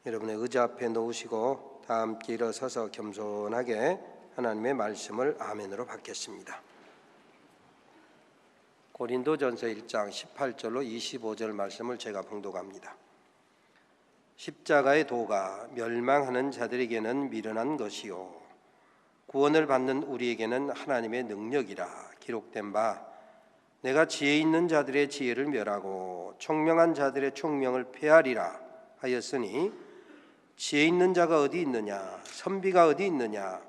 여러분의 의자 앞에 놓으시고 다 함께 일어서서 겸손하게 하나님의 말씀을 아멘으로 받겠습니다. 고린도전서 1장 18절로 25절 말씀을 제가 봉독합니다. 십자가의 도가 멸망하는 자들에게는 미련한 것이요 구원을 받는 우리에게는 하나님의 능력이라. 기록된 바 내가 지혜 있는 자들의 지혜를 멸하고 총명한 자들의 총명을 폐하리라 하였으니 지혜 있는 자가 어디 있느냐, 선비가 어디 있느냐,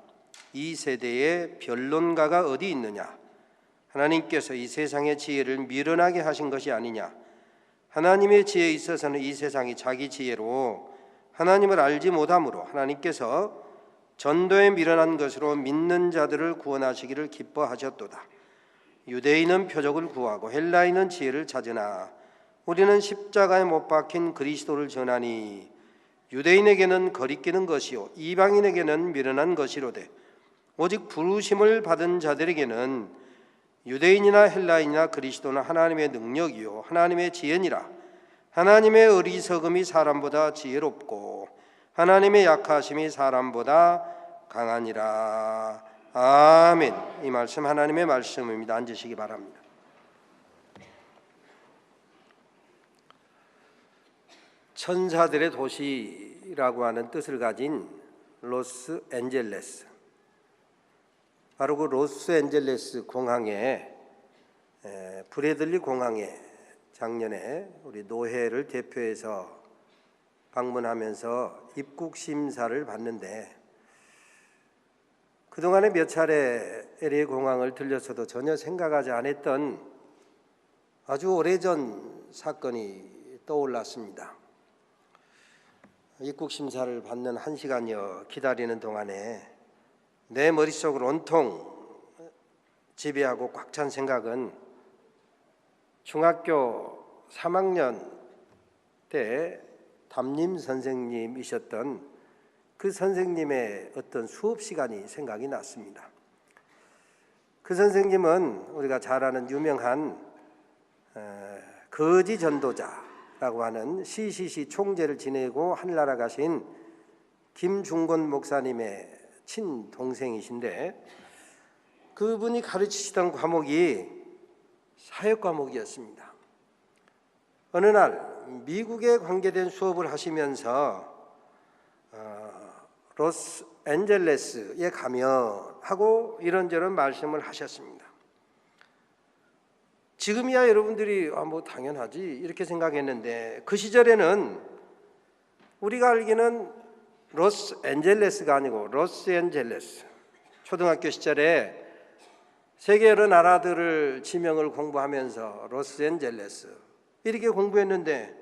이 세대의 변론가가 어디 있느냐. 하나님께서 이 세상의 지혜를 미련하게 하신 것이 아니냐. 하나님의 지혜에 있어서는 이 세상이 자기 지혜로 하나님을 알지 못하므로 하나님께서 전도에 미련한 것으로 믿는 자들을 구원하시기를 기뻐하셨도다. 유대인은 표적을 구하고 헬라인은 지혜를 찾으나 우리는 십자가에 못 박힌 그리스도를 전하니 유대인에게는 거리끼는 것이요 이방인에게는 미련한 것이로되 오직 부르심을 받은 자들에게는 유대인이나 헬라인이나 그리스도는 하나님의 능력이요 하나님의 지혜니라. 하나님의 어리석음이 사람보다 지혜롭고 하나님의 약하심이 사람보다 강하니라. 아멘. 이 말씀 하나님의 말씀입니다. 앉으시기 바랍니다. 천사들의 도시라고 하는 뜻을 가진 로스앤젤레스, 바로 그 로스앤젤레스 공항에 브래들리 공항에 작년에 우리 노회를 대표해서 방문하면서 입국 심사를 받는데 그동안에 몇 차례 LA 공항을 들려서도 전혀 생각하지 않았던 아주 오래전 사건이 떠올랐습니다. 입국 심사를 받는 1시간여 기다리는 동안에 내 머릿속을 온통 지배하고 꽉 찬 생각은 중학교 3학년 때 담임 선생님이셨던 그 선생님의 어떤 수업 시간이 생각이 났습니다. 그 선생님은 우리가 잘 아는 유명한 거지 전도자라고 하는 CCC 총재를 지내고 하늘나라 가신 김중곤 목사님의 친동생이신데 그분이 가르치시던 과목이 사역 과목이었습니다. 어느 날 미국에 관계된 수업을 하시면서 로스앤젤레스에 가면 하고 이런저런 말씀을 하셨습니다. 지금이야 여러분들이 뭐 당연하지 이렇게 생각했는데 그 시절에는 우리가 알기는 로스앤젤레스가 아니고 로스앤젤레스, 초등학교 시절에 세계 여러 나라들을 지명을 공부하면서 로스앤젤레스 이렇게 공부했는데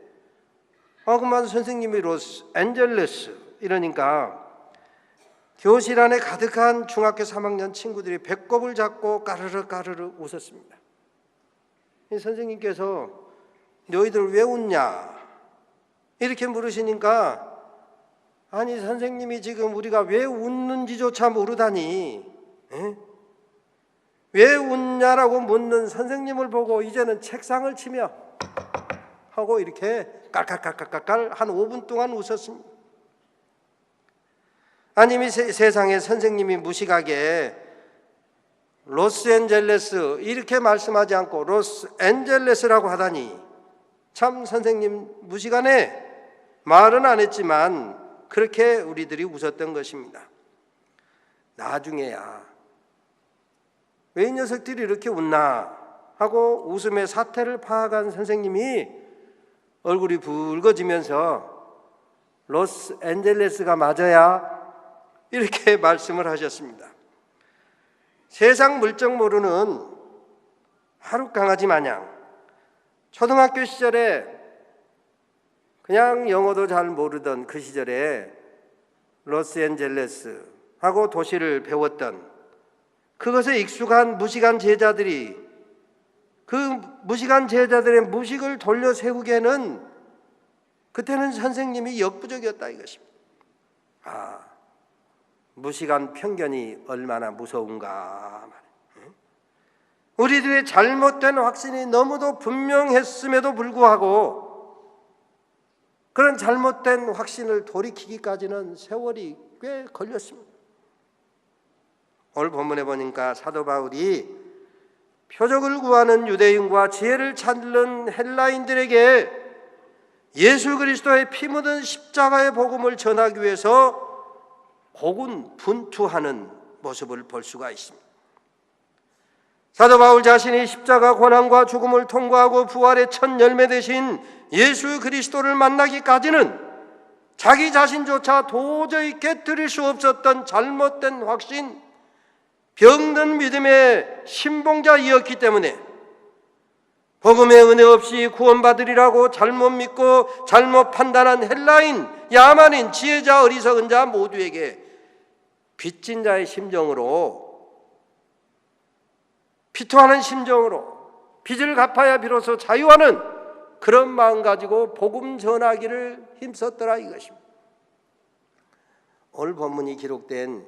그만 선생님이 로스앤젤레스 이러니까 교실 안에 가득한 중학교 3학년 친구들이 배꼽을 잡고 까르르 까르르 웃었습니다. 선생님께서 너희들 왜 웃냐 이렇게 물으시니까 아니 선생님이 지금 우리가 왜 웃는지조차 모르다니 왜 웃냐라고 묻는 선생님을 보고 이제는 책상을 치며 하고 이렇게 깔깔깔깔깔 한 5분 동안 웃었습니다. 아니 세상에 선생님이 무식하게 로스앤젤레스 이렇게 말씀하지 않고 로스앤젤레스라고 하다니 참 선생님 무식하네 말은 안 했지만 그렇게 우리들이 웃었던 것입니다. 나중에야 왜 이 녀석들이 이렇게 웃나 하고 웃음의 사태를 파악한 선생님이 얼굴이 붉어지면서 로스앤젤레스가 맞아야 이렇게 말씀을 하셨습니다. 세상 물정 모르는 하루 강아지 마냥 초등학교 시절에 그냥 영어도 잘 모르던 그 시절에 로스앤젤레스 하고 도시를 배웠던 그것에 익숙한 무식한 제자들이 그 무식한 제자들의 무식을 돌려 세우기에는 그때는 선생님이 역부족이었다 이것입니다. 무식한 편견이 얼마나 무서운가. 우리들의 잘못된 확신이 너무도 분명했음에도 불구하고 그런 잘못된 확신을 돌이키기까지는 세월이 꽤 걸렸습니다. 오늘 본문에 보니까 사도 바울이 표적을 구하는 유대인과 지혜를 찾는 헬라인들에게 예수 그리스도의 피 묻은 십자가의 복음을 전하기 위해서 고군분투하는 모습을 볼 수가 있습니다. 사도 바울 자신이 십자가 고난과 죽음을 통과하고 부활의 첫 열매 되신 예수 그리스도를 만나기까지는 자기 자신조차 도저히 깨뜨릴 수 없었던 잘못된 확신, 병든 믿음의 신봉자이었기 때문에 복음의 은혜 없이 구원받으리라고 잘못 믿고 잘못 판단한 헬라인, 야만인, 지혜자, 어리석은 자 모두에게 빚진 자의 심정으로, 피토하는 심정으로 빚을 갚아야 비로소 자유하는 그런 마음 가지고 복음 전하기를 힘썼더라 이것입니다. 오늘 본문이 기록된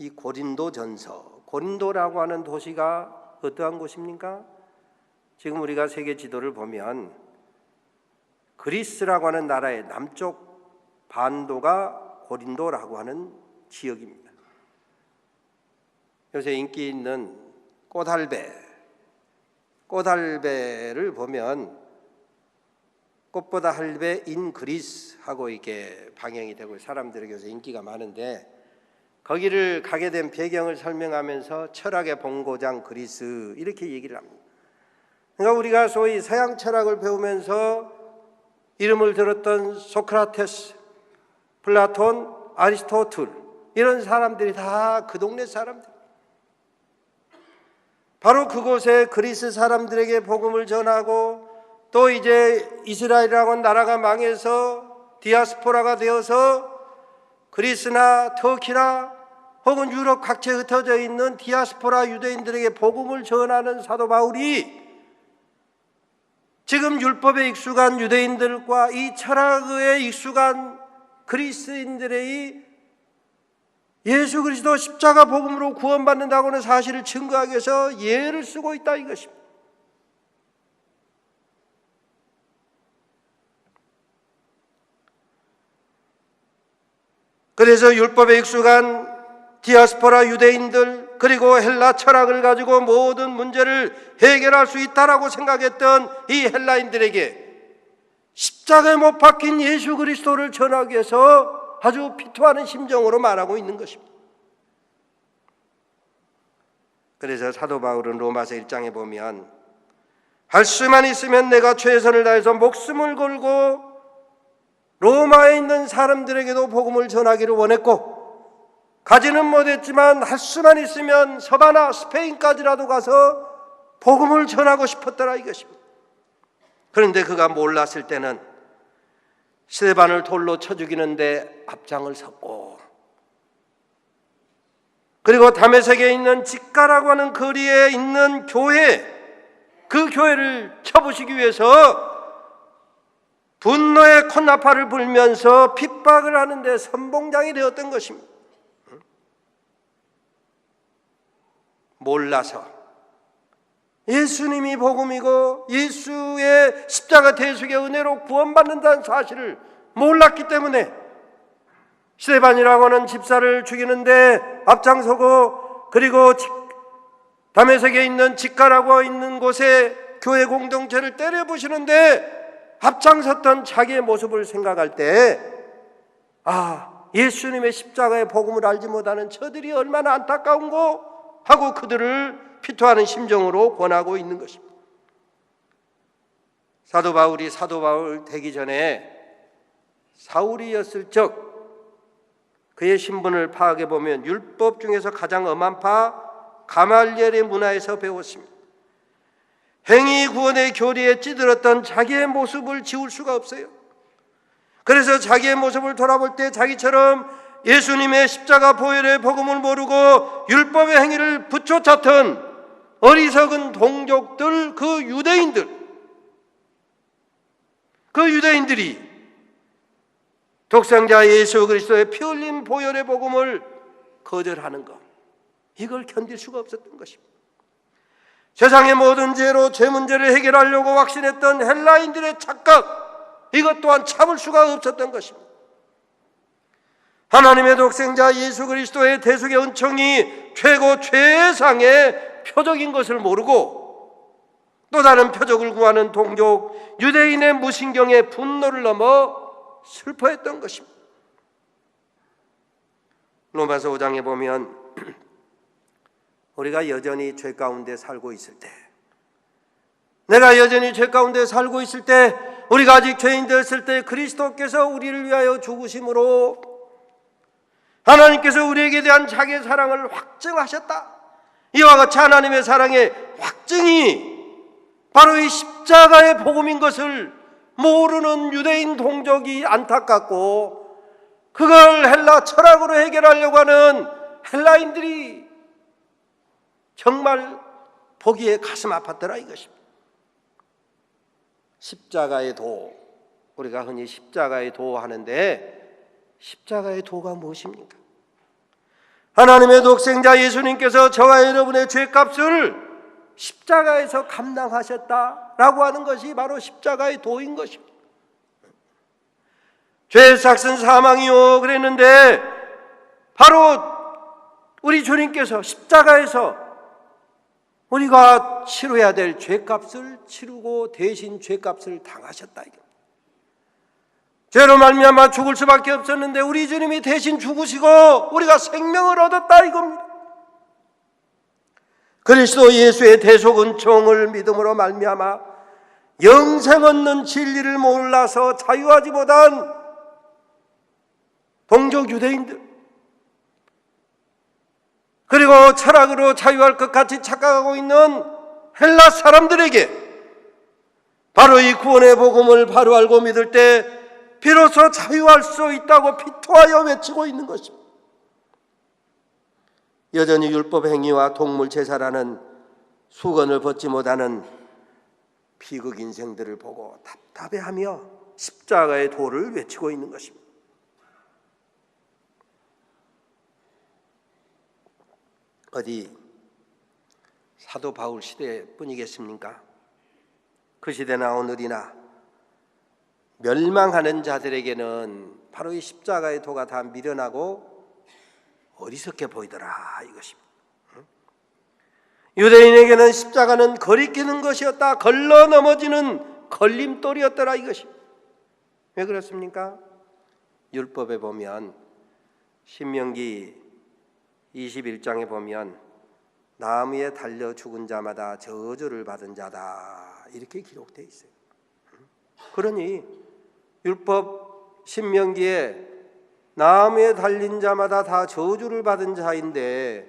이 고린도전서, 고린도라고 하는 도시가 어떠한 곳입니까? 지금 우리가 세계 지도를 보면 그리스라고 하는 나라의 남쪽 반도가 고린도라고 하는 지역입니다. 요새 인기 있는 꽃할배를 보면 꽃보다 할배 인 그리스 하고 이렇게 방영이 되고 사람들에게 요새 인기가 많은데, 거기를 가게 된 배경을 설명하면서 철학의 본고장 그리스 이렇게 얘기를 합니다. 그러니까 우리가 소위 서양 철학을 배우면서 이름을 들었던 소크라테스, 플라톤, 아리스토틀 이런 사람들이 다 그 동네 사람들, 바로 그곳에 그리스 사람들에게 복음을 전하고, 또 이제 이스라엘이라고 하는 나라가 망해서 디아스포라가 되어서 그리스나 터키나 혹은 유럽 각지에 흩어져 있는 디아스포라 유대인들에게 복음을 전하는 사도 바울이 지금 율법에 익숙한 유대인들과 이 철학에 익숙한 그리스인들의 예수 그리스도 십자가 복음으로 구원받는다고 하는 사실을 증거하기 위해서 예를 쓰고 있다 이것입니다. 그래서 율법에 익숙한 디아스포라 유대인들, 그리고 헬라 철학을 가지고 모든 문제를 해결할 수 있다라고 생각했던 이 헬라인들에게 십자가에 못 박힌 예수 그리스도를 전하기 위해서 아주 피토하는 심정으로 말하고 있는 것입니다. 그래서 사도 바울은 로마서 1장에 보면 할 수만 있으면 내가 최선을 다해서 목숨을 걸고 로마에 있는 사람들에게도 복음을 전하기를 원했고, 가지는 못했지만 할 수만 있으면 서바나 스페인까지라도 가서 복음을 전하고 싶었더라 이것입니다. 그런데 그가 몰랐을 때는 스데반을 돌로 쳐 죽이는데 앞장을 섰고, 그리고 다메섹에 있는 직가라고 하는 거리에 있는 교회, 그 교회를 쳐부시기 위해서 분노의 콧나팔을 불면서 핍박을 하는데 선봉장이 되었던 것입니다. 몰라서 예수님이 복음이고 예수의 십자가 대속의 은혜로 구원받는다는 사실을 몰랐기 때문에 스데반이라고 하는 집사를 죽이는데 앞장서고, 그리고 다메섹에 있는 직가라고 있는 곳에 교회 공동체를 때려부시는데 앞장섰던 자기의 모습을 생각할 때, 예수님의 십자가의 복음을 알지 못하는 저들이 얼마나 안타까운고 하고 그들을 피토하는 심정으로 권하고 있는 것입니다. 사도 바울이 사도 바울 되기 전에 사울이었을 적 그의 신분을 파악해 보면 율법 중에서 가장 엄한 파 가말리엘의 문화에서 배웠습니다. 행위 구원의 교리에 찌들었던 자기의 모습을 지울 수가 없어요. 그래서 자기의 모습을 돌아볼 때 자기처럼 예수님의 십자가 보혈의 복음을 모르고 율법의 행위를 붙여찼던 어리석은 동족들, 그 유대인들이 독생자 예수 그리스도의 피 흘린 보혈의 복음을 거절하는 것, 이걸 견딜 수가 없었던 것입니다. 세상의 모든 죄로 죄 문제를 해결하려고 확신했던 헬라인들의 착각, 이것 또한 참을 수가 없었던 것입니다. 하나님의 독생자 예수 그리스도의 대속의 은총이 최고 최상의 표적인 것을 모르고 또 다른 표적을 구하는 동족 유대인의 무신경의 분노를 넘어 슬퍼했던 것입니다. 로마서 5장에 보면 우리가 여전히 죄 가운데 살고 있을 때, 내가 여전히 죄 가운데 살고 있을 때, 우리가 아직 죄인 되었을 때 그리스도께서 우리를 위하여 죽으심으로 하나님께서 우리에게 대한 자기의 사랑을 확증하셨다. 이와 같이 하나님의 사랑의 확증이 바로 이 십자가의 복음인 것을 모르는 유대인 동족이 안타깝고, 그걸 헬라 철학으로 해결하려고 하는 헬라인들이 정말 보기에 가슴 아팠더라 이것입니다. 십자가의 도, 우리가 흔히 십자가의 도 하는데 십자가의 도가 무엇입니까? 하나님의 독생자 예수님께서 저와 여러분의 죄값을 십자가에서 감당하셨다라고 하는 것이 바로 십자가의 도인 것입니다. 죄의 삭은 사망이요 그랬는데 바로 우리 주님께서 십자가에서 우리가 치러야 될 죄값을 치르고 대신 죄값을 당하셨다. 죄로 말미암아 죽을 수밖에 없었는데 우리 주님이 대신 죽으시고 우리가 생명을 얻었다 이겁니다. 그리스도 예수의 대속 은총을 믿음으로 말미암아 영생 얻는 진리를 몰라서 자유하지 못한 동족 유대인들, 그리고 철학으로 자유할 것 같이 착각하고 있는 헬라 사람들에게 바로 이 구원의 복음을 바로 알고 믿을 때 비로소 자유할 수 있다고 피토하여 외치고 있는 것입니다. 여전히 율법 행위와 동물 제사라는 수건을 벗지 못하는 비극 인생들을 보고 답답해하며 십자가의 도를 외치고 있는 것입니다. 어디 사도 바울 시대뿐이겠습니까? 그 시대나 오늘이나 멸망하는 자들에게는 바로 이 십자가의 도가 다 미련하고 어리석게 보이더라 이것입니다. 유대인에게는 십자가는 거리끼는 것이었다, 걸러 넘어지는 걸림돌이었더라 이것입니다. 왜 그렇습니까? 율법에 보면 신명기 21장에 보면 나무에 달려 죽은 자마다 저주를 받은 자다 이렇게 기록되어 있어요. 그러니 율법 신명기에 나무에 달린 자마다 다 저주를 받은 자인데,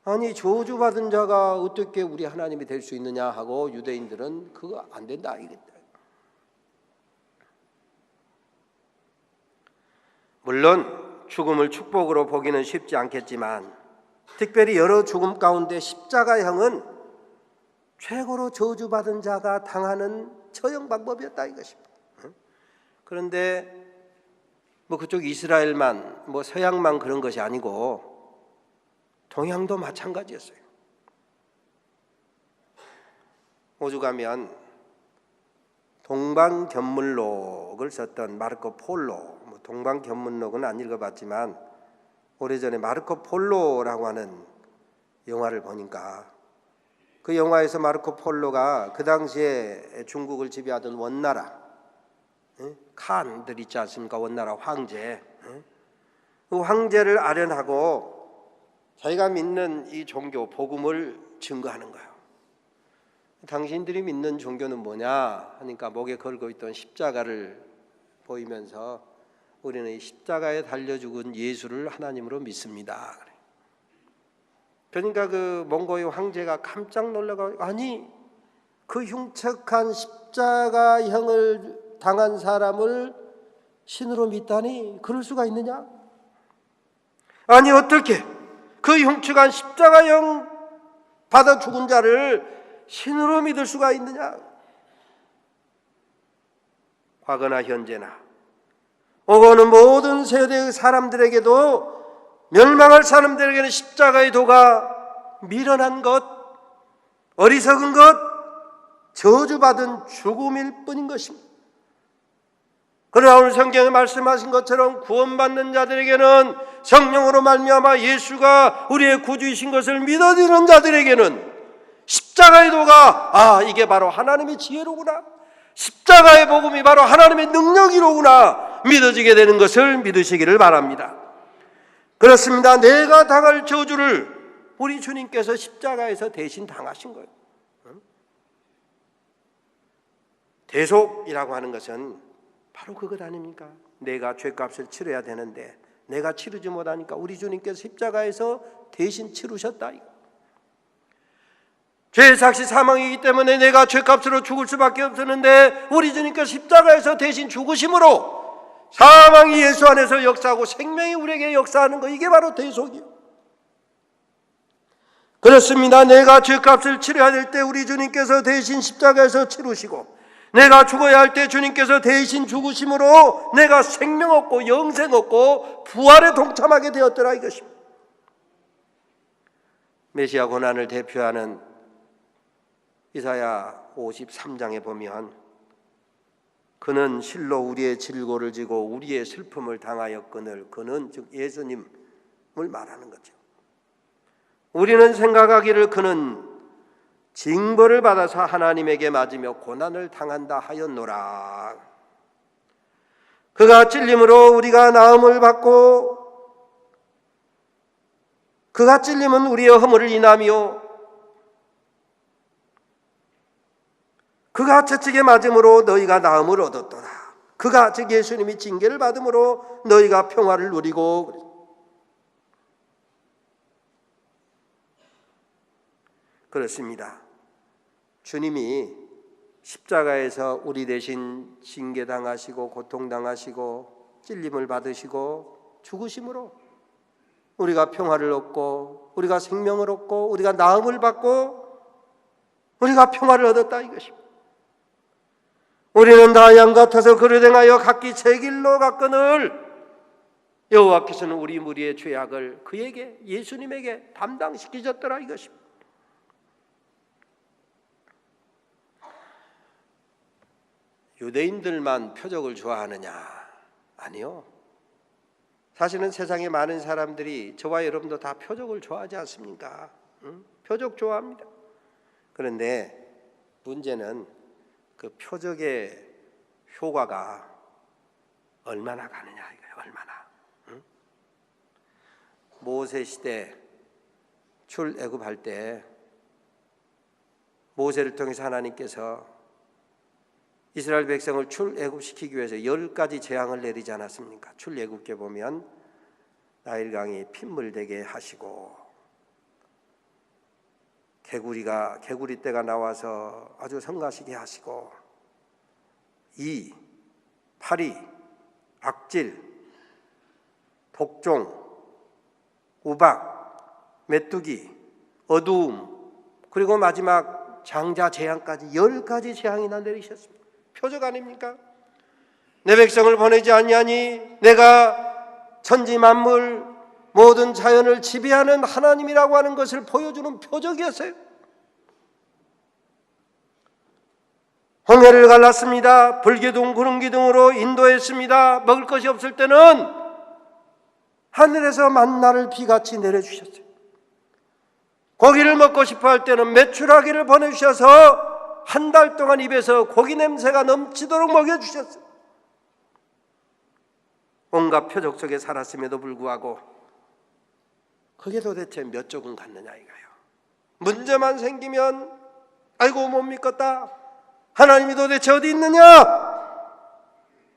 아니 저주받은 자가 어떻게 우리 하나님이 될 수 있느냐 하고 유대인들은 그거 안 된다 이랬다. 물론 죽음을 축복으로 보기는 쉽지 않겠지만 특별히 여러 죽음 가운데 십자가형은 최고로 저주받은 자가 당하는 처형 방법이었다 이것입니다. 그런데 그쪽 이스라엘만 서양만 그런 것이 아니고 동양도 마찬가지였어요. 오죽하면 동방견문록을 썼던 마르코 폴로, 동방견문록은 안 읽어봤지만 오래전에 마르코 폴로라고 하는 영화를 보니까 그 영화에서 마르코 폴로가 그 당시에 중국을 지배하던 원나라 칸들 있지 않습니까? 원나라 황제, 그 황제를 아련하고 자기가 믿는 이 종교 복음을 증거하는 거예요. 당신들이 믿는 종교는 뭐냐 하니까 목에 걸고 있던 십자가를 보이면서 우리는 이 십자가에 달려 죽은 예수를 하나님으로 믿습니다. 그러니까 그 몽고의 황제가 깜짝 놀라고, 아니 그 흉측한 십자가형을 당한 사람을 신으로 믿다니 그럴 수가 있느냐? 아니 어떻게 그 흉측한 십자가형 받아 죽은 자를 신으로 믿을 수가 있느냐? 과거나 현재나 오고는 모든 세대의 사람들에게도, 멸망할 사람들에게는 십자가의 도가 미련한 것, 어리석은 것, 저주받은 죽음일 뿐인 것입니다. 그러나 오늘 성경에 말씀하신 것처럼 구원받는 자들에게는 성령으로 말미암아 예수가 우리의 구주이신 것을 믿어지는 자들에게는 십자가의 도가 이게 바로 하나님의 지혜로구나, 십자가의 복음이 바로 하나님의 능력이로구나 믿어지게 되는 것을 믿으시기를 바랍니다. 그렇습니다. 내가 당할 저주를 우리 주님께서 십자가에서 대신 당하신 거예요. 대속이라고 하는 것은 바로 그것 아닙니까? 내가 죄값을 치러야 되는데 내가 치르지 못하니까 우리 주님께서 십자가에서 대신 치르셨다. 죄의 삭시 사망이기 때문에 내가 죄값으로 죽을 수밖에 없었는데 우리 주님께서 십자가에서 대신 죽으심으로 사망이 예수 안에서 역사하고 생명이 우리에게 역사하는 거, 이게 바로 대속이요. 그렇습니다. 내가 죄값을 치러야 될 때 우리 주님께서 대신 십자가에서 치르시고, 내가 죽어야 할 때 주님께서 대신 죽으심으로 내가 생명 얻고 영생 얻고 부활에 동참하게 되었더라 이것입니다. 메시아 고난을 대표하는 이사야 53장에 보면 그는 실로 우리의 질고를 지고 우리의 슬픔을 당하였거늘, 그는 즉 예수님을 말하는 거죠. 우리는 생각하기를 그는 징벌을 받아서 하나님에게 맞으며 고난을 당한다 하였노라. 그가 찔림으로 우리가 나음을 받고, 그가 찔림은 우리의 허물을 인하며 그가 채찍에 맞음으로 너희가 나음을 얻었더라. 그가 즉 예수님이 징계를 받음으로 너희가 평화를 누리고. 그렇습니다. 주님이 십자가에서 우리 대신 징계당하시고 고통당하시고 찔림을 받으시고 죽으심으로 우리가 평화를 얻고 우리가 생명을 얻고 우리가 나음을 받고 우리가 평화를 얻었다 이것입니다. 우리는 다 양 같아서 그릇 행하여 각기 제 길로 갔거늘 여호와께서는 우리 무리의 죄악을 그에게, 예수님에게 담당시키셨더라 이것입니다. 유대인들만 표적을 좋아하느냐? 아니요. 사실은 세상에 많은 사람들이, 저와 여러분도 다 표적을 좋아하지 않습니까? 표적 좋아합니다. 그런데 문제는 그 표적의 효과가 얼마나 가느냐 이거예요. 얼마나. 모세 시대 출애굽할 때 모세를 통해서 하나님께서 이스라엘 백성을 출애굽시키기 위해서 10가지 재앙을 내리지 않았습니까? 출애굽기에 보면 나일강이 핏물되게 하시고, 개구리 떼가 나와서 아주 성가시게 하시고, 파리, 악질, 독종, 우박, 메뚜기, 어두움, 그리고 마지막 장자 재앙까지 10가지 재앙이나 내리셨습니다. 표적 아닙니까? 내 백성을 보내지 아니하니 내가 천지 만물 모든 자연을 지배하는 하나님이라고 하는 것을 보여주는 표적이었어요. 홍해를 갈랐습니다. 불기둥 구름기둥으로 인도했습니다. 먹을 것이 없을 때는 하늘에서 만나를 비같이 내려주셨어요. 고기를 먹고 싶어 할 때는 메추라기를 보내주셔서 한 달 동안 입에서 고기 냄새가 넘치도록 먹여주셨어요. 온갖 표적 속에 살았음에도 불구하고 그게 도대체 몇 조금 갔느냐 이거예요. 문제만 생기면 아이고 못 믿겠다, 하나님이 도대체 어디 있느냐,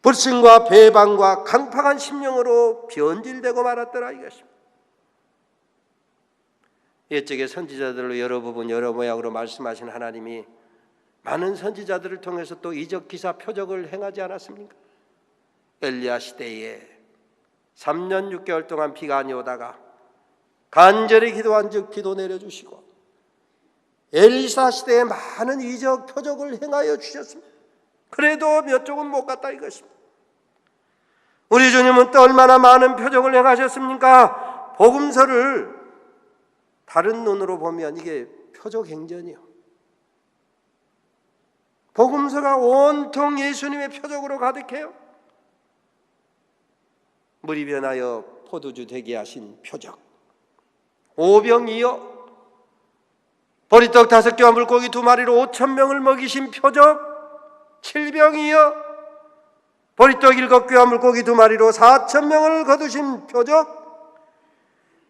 불신과 배반과 강팍한 심령으로 변질되고 말았더라 이것입니다. 옛적의 선지자들로 여러 부분 여러 모양으로 말씀하신 하나님이 많은 선지자들을 통해서 또 이적 기사 표적을 행하지 않았습니까? 엘리야 시대에 3년 6개월 동안 비가 안 오다가 간절히 기도한 즉 비도 내려주시고, 엘리사 시대에 많은 이적 표적을 행하여 주셨습니다. 그래도 몇 쪽은 못 갔다 이것입니다. 우리 주님은 또 얼마나 많은 표적을 행하셨습니까? 복음서를 다른 눈으로 보면 이게 표적 행전이요. 복음서가 온통 예수님의 표적으로 가득해요. 물이 변하여 포도주 되게 하신 표적, 오병이어 보리떡 5개와 물고기 2마리로 5,000명을 먹이신 표적, 칠병이여 보리떡 7개와 물고기 2마리로 4,000명을 거두신 표적,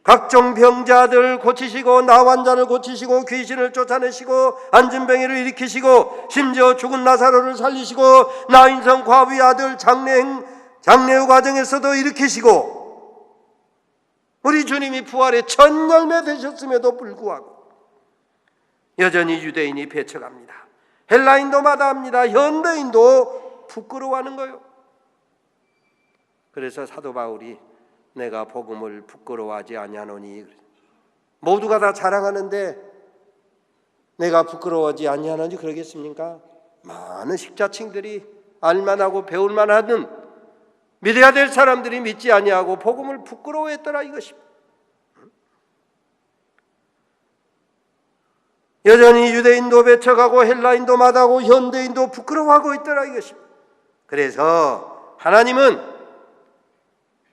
각종 병자들 고치시고 나환자를 고치시고 귀신을 쫓아내시고 안진뱅이를 일으키시고 심지어 죽은 나사로를 살리시고 나인성 과부의 아들 장례후 과정에서도 일으키시고 우리 주님이 부활의 첫 열매 되셨음에도 불구하고 여전히 유대인이 배척합니다. 헬라인도 마다합니다. 현대인도 부끄러워하는 거예요. 그래서 사도 바울이 내가 복음을 부끄러워하지 아니하노니, 모두가 다 자랑하는데 내가 부끄러워하지 아니하노니 그러겠습니까? 많은 식자층들이 알만하고 배울만하는 믿어야 될 사람들이 믿지 아니하고 복음을 부끄러워했더라 이것입니다. 여전히 유대인도 배척하고 헬라인도 마다하고 현대인도 부끄러워하고 있더라 이것입니다. 그래서 하나님은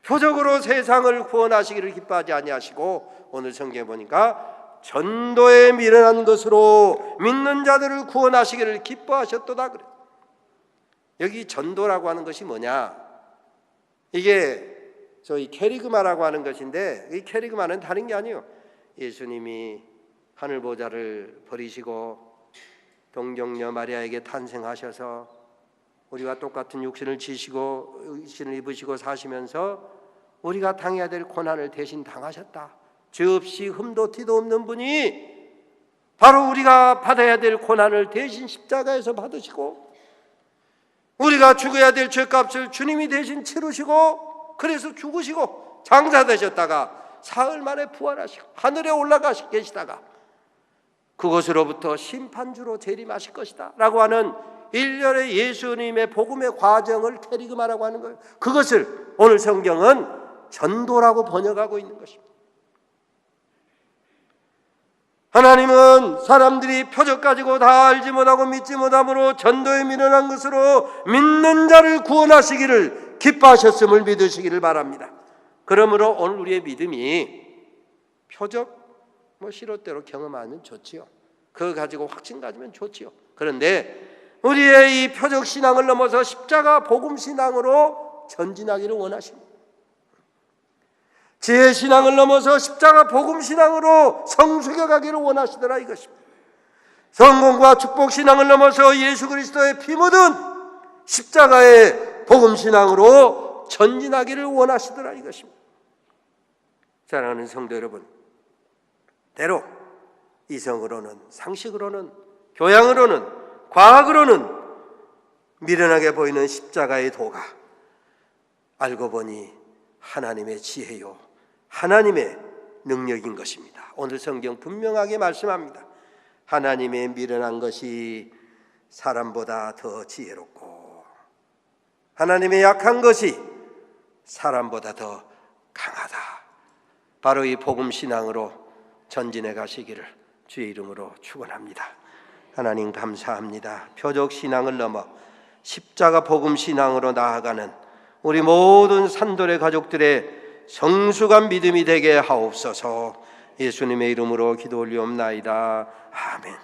표적으로 세상을 구원하시기를 기뻐하지 아니하시고 오늘 성경에 보니까 전도에 미련한 것으로 믿는 자들을 구원하시기를 기뻐하셨도다 그래. 여기 전도라고 하는 것이 뭐냐? 이게 저희 캐리그마라고 하는 것인데, 이 캐리그마는 다른 게 아니에요. 예수님이 하늘 보좌를 버리시고 동정녀 마리아에게 탄생하셔서 우리가 똑같은 육신을 지시고 육신을 입으시고 사시면서 우리가 당해야 될 고난을 대신 당하셨다. 죄 없이 흠도 티도 없는 분이 바로 우리가 받아야 될 고난을 대신 십자가에서 받으시고 우리가 죽어야 될 죄값을 주님이 대신 치르시고 그래서 죽으시고 장사되셨다가 사흘 만에 부활하시고 하늘에 올라가시 계시다가 그곳으로부터 심판주로 재림하실 것이다 라고 하는 일련의 예수님의 복음의 과정을 캐리그마라고 하는 거예요. 그것을 오늘 성경은 전도라고 번역하고 있는 것입니다. 하나님은 사람들이 표적 가지고 다 알지 못하고 믿지 못함으로 전도에 미련한 것으로 믿는 자를 구원하시기를 기뻐하셨음을 믿으시기를 바랍니다. 그러므로 오늘 우리의 믿음이 표적 시로대로 경험하면 좋지요. 그거 가지고 확신 가지면 좋지요. 그런데 우리의 이 표적 신앙을 넘어서 십자가 복음 신앙으로 전진하기를 원하십니다. 지혜 신앙을 넘어서 십자가 복음 신앙으로 성숙해 가기를 원하시더라 이것입니다. 성공과 축복 신앙을 넘어서 예수 그리스도의 피 묻은 십자가의 복음 신앙으로 전진하기를 원하시더라 이것입니다. 사랑하는 성도 여러분, 때로 이성으로는, 상식으로는, 교양으로는, 과학으로는 미련하게 보이는 십자가의 도가 알고 보니 하나님의 지혜요 하나님의 능력인 것입니다. 오늘 성경 분명하게 말씀합니다. 하나님의 미련한 것이 사람보다 더 지혜롭고 하나님의 약한 것이 사람보다 더 강하다. 바로 이 복음 신앙으로 전진해 가시기를 주의 이름으로 축원합니다. 하나님 감사합니다. 표적 신앙을 넘어 십자가 복음 신앙으로 나아가는 우리 모든 산돌의 가족들의 성숙한 믿음이 되게 하옵소서. 예수님의 이름으로 기도 올리옵나이다. 아멘.